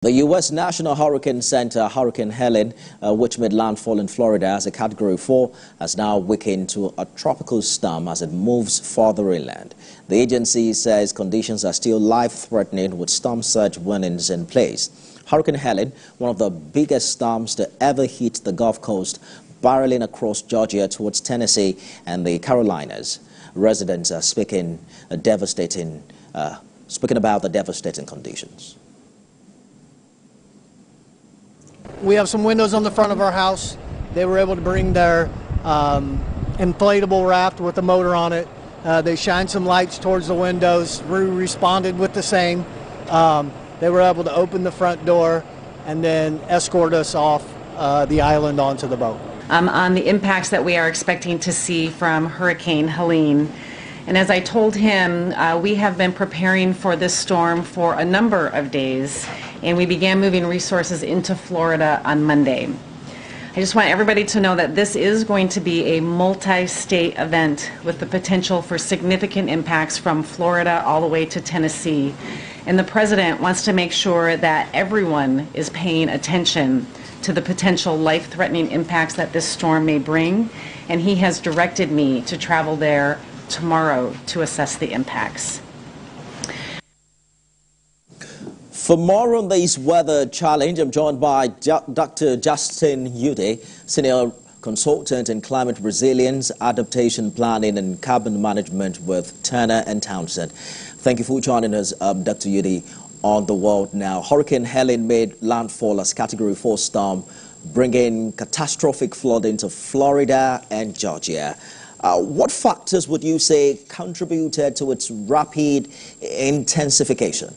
The U.S. National Hurricane Center, Hurricane Helene, which made landfall in Florida as a Category 4, has now weakened to a tropical storm as it moves further inland. The agency says conditions are still life-threatening with storm surge warnings in place. Hurricane Helene, one of the biggest storms to ever hit the Gulf Coast, barreling across Georgia towards Tennessee and the Carolinas. Residents are speaking about the devastating conditions. We have some windows on the front of our house. They were able to bring their inflatable raft with a motor on it. They shined some lights towards the windows. We responded with the same. They were able to open the front door and then escort us off the island onto the boat. On the impacts that we are expecting to see from Hurricane Helene. And as I told him, we have been preparing for this storm for a number of days, and we began moving resources into Florida on Monday. I just want everybody to know that this is going to be a multi-state event with the potential for significant impacts from Florida all the way to Tennessee. And the President wants to make sure that everyone is paying attention to the potential life-threatening impacts that this storm may bring, and he has directed me to travel there tomorrow to assess the impacts. For more on this weather challenge, I'm joined by Dr. Justin Udie, Senior Consultant in Climate Resilience, Adaptation Planning and Carbon Management with Turner & Townsend. Thank you for joining us, Dr. Udie, on The World Now. Hurricane Helene made landfall as Category 4 storm, bringing catastrophic flooding to Florida and Georgia. What factors would you say contributed to its rapid intensification?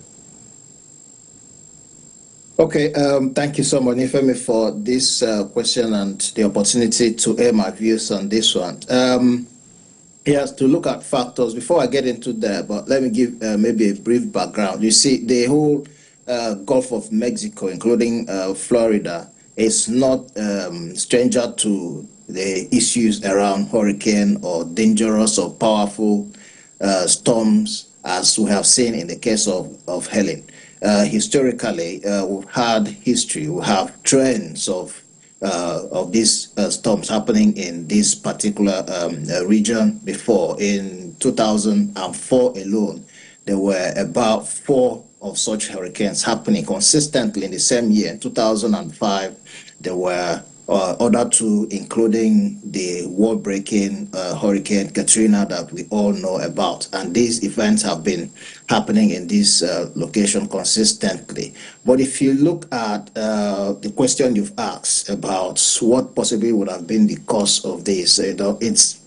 Okay, thank you so much, Ifemi, for this question and the opportunity to air my views on this one. Yes, to look at factors. Before I get into that, but let me give maybe a brief background. You see, the whole Gulf of Mexico, including Florida, is not stranger to the issues around hurricane or dangerous or powerful storms, as we have seen in the case of Helene. Historically, we've had history, we have trends of these storms happening in this particular region before. In 2004 alone, there were about 4 of such hurricanes happening consistently in the same year. In 2005, there were other 2, including the world-breaking Hurricane Katrina that we all know about. And these events have been happening in this location consistently. But if you look at the question you've asked about what possibly would have been the cause of this, it's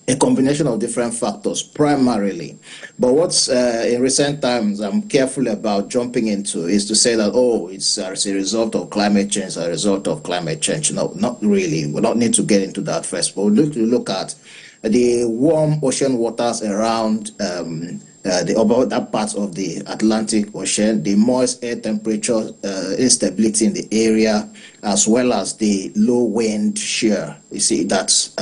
a combination of different factors primarily. But what's in recent times I'm careful about jumping into is to say that, oh, it's as a result of climate change, a result of climate change. No, not really. We don't need to get into that first. But we'll look at the warm ocean waters around that part of the Atlantic Ocean, the moist air temperature instability in the area, as well as the low wind shear. You see, that's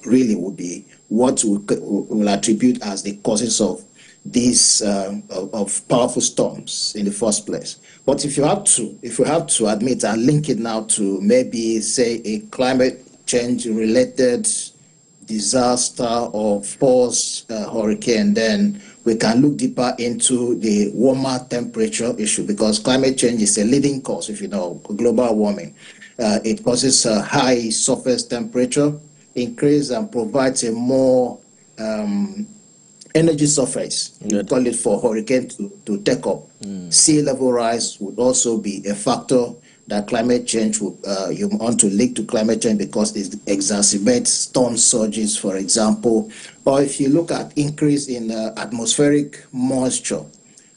really would be what we will attribute as the causes of these of powerful storms in the first place. But if you have to admit and link it now to maybe say a climate change related disaster or forced hurricane, then we can look deeper into the warmer temperature issue, because climate change is a leading cause, if you know, global warming. It causes a high surface temperature increase and provides a more energy surface, you call it, for hurricane to take up. Sea level rise would also be a factor that climate change would, you want to link to climate change, because it exacerbates storm surges, for example. Or if you look at increase in atmospheric moisture,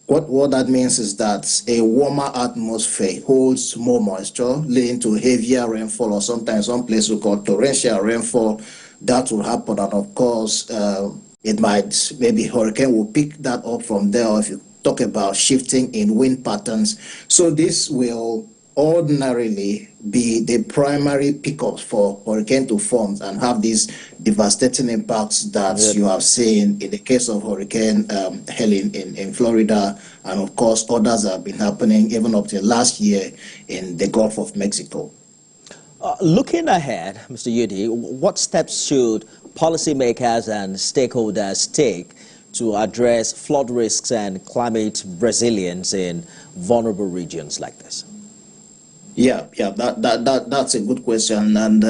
what that means is that a warmer atmosphere holds more moisture, leading to heavier rainfall, or sometimes some places we call torrential rainfall. That will happen, and of course, it might, maybe hurricane will pick that up from there, or if you talk about shifting in wind patterns. So this will ordinarily be the primary pickups for hurricane to form and have these devastating impacts that you have seen in the case of Hurricane Helene in Florida, and of course others have been happening even up to last year in the Gulf of Mexico. Looking ahead, Mr. Udie, what steps should policymakers and stakeholders take to address flood risks and climate resilience in vulnerable regions like this? That's a good question. And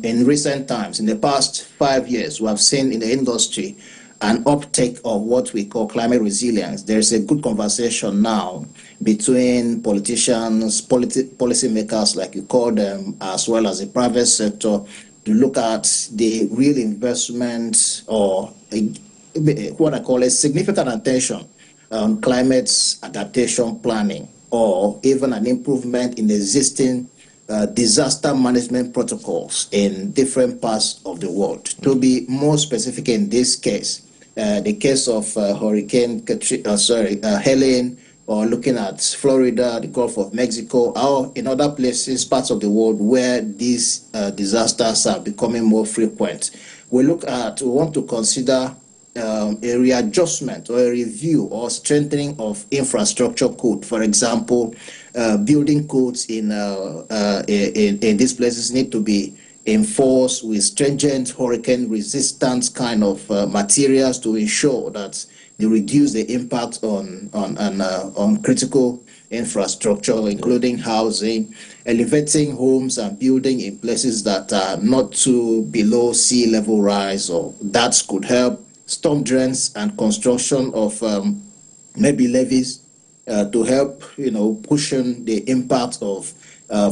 in recent times, in the past 5 years, we have seen in the industry an uptake of what we call climate resilience. There's a good conversation now between politicians, policymakers, like you call them, as well as the private sector, to look at the real investment or what I call a significant attention on climate adaptation planning, or even an improvement in existing disaster management protocols in different parts of the world. To be more specific in this case, the case of Hurricane Helene, or looking at Florida, the Gulf of Mexico, or in other places, parts of the world where these disasters are becoming more frequent. We want to consider a readjustment or a review or strengthening of infrastructure code. For example, building codes in these places need to be enforced with stringent hurricane resistance kind of materials to ensure that they reduce the impact on critical infrastructure, including housing, elevating homes and building in places that are not too below sea level rise, or that could help storm drains and construction of maybe levees to help, cushion the impact of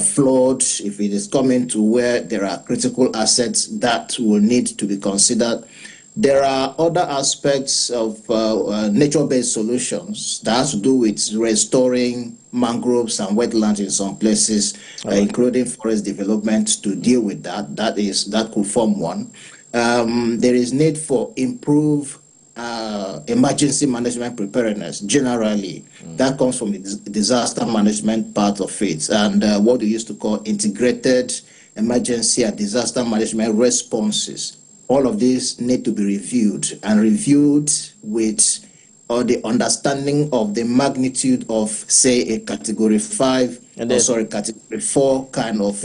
flood if it is coming to where there are critical assets that will need to be considered. There are other aspects of nature-based solutions that has to do with restoring mangroves and wetlands in some places, including forest development to deal with that. That could form one. There is need for improved emergency management preparedness generally. That comes from the disaster management part of it, and what we used to call integrated emergency and disaster management responses. All of these need to be reviewed with the understanding of the magnitude of, say, a Category 5 Category 4 kind of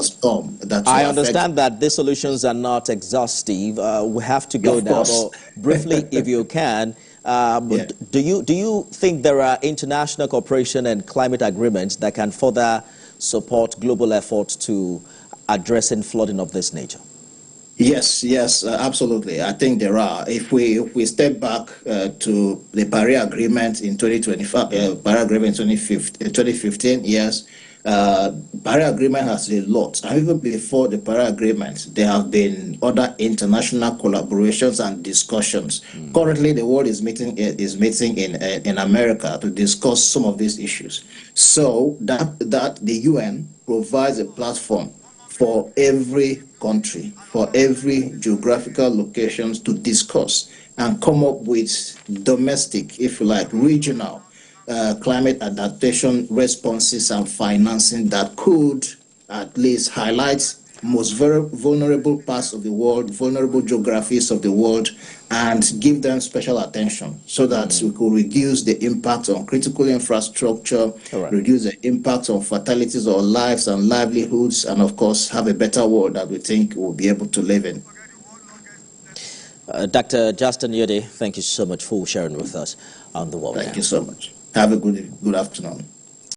storm. That I understand that these solutions are not exhaustive. We have to go now, but briefly, if you can, do you think there are international cooperation and climate agreements that can further support global efforts to addressing flooding of this nature? Yes, absolutely. I think there are. If we step back to the Paris Agreement in 2025, Paris Agreement in 2015, yes, Paris Agreement has a lot. And even before the Paris Agreement, there have been other international collaborations and discussions. Currently, the world is meeting in America to discuss some of these issues. So that the UN provides a platform for every country, for every geographical locations to discuss and come up with domestic, if you like, regional climate adaptation responses and financing that could at least highlight most very vulnerable parts of the world, vulnerable geographies of the world, and give them special attention so that we could reduce the impact on critical infrastructure, reduce the impact on fatalities or lives and livelihoods, and of course have a better world that we think we'll be able to live in. Dr. Justin Udie, thank you so much for sharing with us on the world. Thank you so much. Have a good afternoon.